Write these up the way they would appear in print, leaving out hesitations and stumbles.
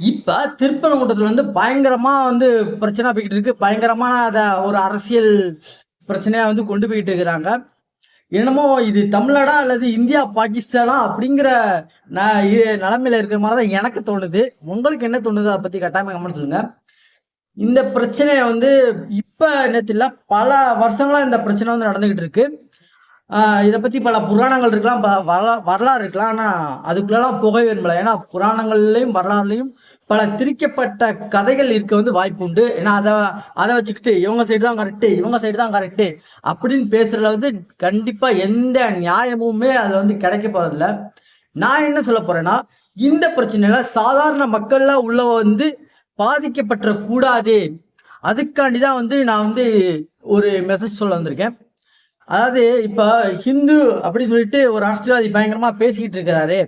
இப்ப திருப்பரங்குன்றத்துல பயங்கரமா பிரச்சனை போய்கிட்டு இருக்கு. பயங்கரமான ஒரு அரசியல் பிரச்சனையா கொண்டு போயிட்டு இருக்கிறாங்க. என்னமோ இது தமிழ்நாடா அல்லது இந்தியா பாகிஸ்தானா அப்படிங்கிற நிலைமையில இருக்கிற மாதிரிதான் எனக்கு தோணுது. உங்களுக்கு என்ன தோணுது? அதை பத்தி கட்டாயமா கமெண்ட் சொல்லுங்க. இந்த பிரச்சனைய இப்ப நேத்து இல்ல, பல வருஷங்களா இந்த பிரச்சனை நடந்துகிட்டு இருக்கு. இதை பத்தி பல புராணங்கள் இருக்கலாம், வரலாறு இருக்கலாம். ஆனா அதுக்குள்ளெல்லாம் புகை விரும்பல. ஏன்னா புராணங்கள்லயும் வரலாறுலையும் பல திரிக்கப்பட்ட கதைகள் இருக்க வாய்ப்பு உண்டு. ஏன்னா அதை வச்சுக்கிட்டு இவங்க சைடு தான் கரெக்டு, இவங்க சைடு தான் கரெக்டு அப்படின்னு பேசுறதுல கண்டிப்பா எந்த நியாயமுமே அதுல கிடைக்க போறதில்ல. நான் என்ன சொல்ல போறேன்னா, இந்த பிரச்சனையில சாதாரண மக்கள்லாம் உள்ள பாதிக்கப்பட்ட கூடாது. அதுக்காண்டிதான் நான் ஒரு மெசேஜ் சொல்ல வந்திருக்கேன். அதாவது இப்ப ஹிந்து அப்படின்னு சொல்லிட்டு ஒரு அரசியல்வாதி பயங்கரமா பேசிக்கிட்டு இருக்கிறாரு.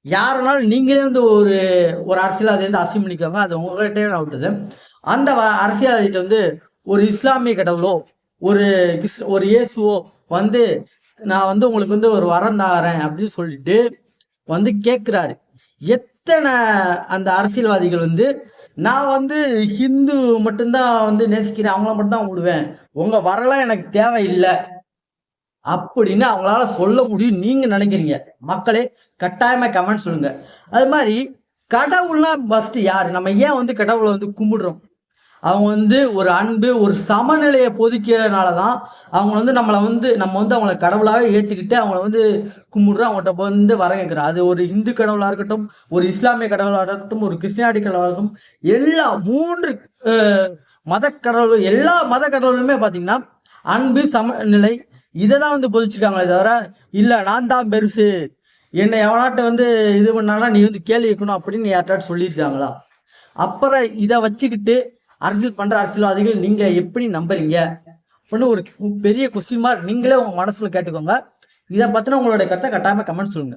யாருனாலும் நீங்களே ஒரு ஒரு அரசியல்வாதி அசிம் பண்ணிக்கோங்க, அது உங்ககிட்டே நான் விட்டுது. அந்த அரசியல்வாதிகிட்ட ஒரு இஸ்லாமிய கடவுளோ ஒரு இயேசுவோ நான் உங்களுக்கு ஒரு வரம் தாரேன் அப்படின்னு சொல்லிட்டு கேட்கிறாரு. எத்தனை அந்த அரசியல்வாதிகள் நான் ஹிந்து மட்டும்தான் நேசிக்கிறேன், அவங்கள மட்டும் தான் விடுவேன், உங்க வரலாம் எனக்கு தேவையில்லை அப்படின்னு அவங்களால சொல்ல முடியும் நீங்க நினைக்கிறீங்க? மக்களே கட்டாயமா கமெண்ட் சொல்லுங்க. அது மாதிரி கடவுள்னா ஃபர்ஸ்ட் யாரு? நம்ம ஏன் கடவுளை கும்பிடுறோம்? அவங்க ஒரு அன்பு, ஒரு சமநிலையை பொதுக்கிறதுனாலதான் அவங்க நம்மளை நம்ம அவங்கள கடவுளாவே ஏத்துக்கிட்டு அவங்கள கும்பிடுறோம், அவங்கள்ட்ட வர கேட்கிறோம். அது ஒரு இந்து கடவுளா இருக்கட்டும், ஒரு இஸ்லாமிய கடவுளா இருக்கட்டும், ஒரு கிறிஸ்டியானி கடவுளா இருக்கட்டும், எல்லா 3 மத கடவுள், எல்லா மத கடவுளுமே பாத்தீங்கன்னா அன்பு, சமநிலை இதைதான் பொதிச்சிருக்காங்களே தவிர இல்ல நான் தான் பெருசு, என்னை எவனாட்ட இது பண்ணாலும் நீ கேள்வி வைக்கணும் அப்படின்னு யார்ட்டாட்டு சொல்லியிருக்காங்களா? அப்புறம் இதை வச்சுக்கிட்டு அரசியல் பண்ற அரசியல்வாதிகள் நீங்க எப்படி நம்புறீங்க அப்படின்னு ஒரு பெரிய கொஸ்டின் மார்க் நீங்களே உங்க மனசுல கேட்டுக்கோங்க. இதை பத்தின உங்களோட கருத்தை கட்டாயமா கமெண்ட் சொல்லுங்க.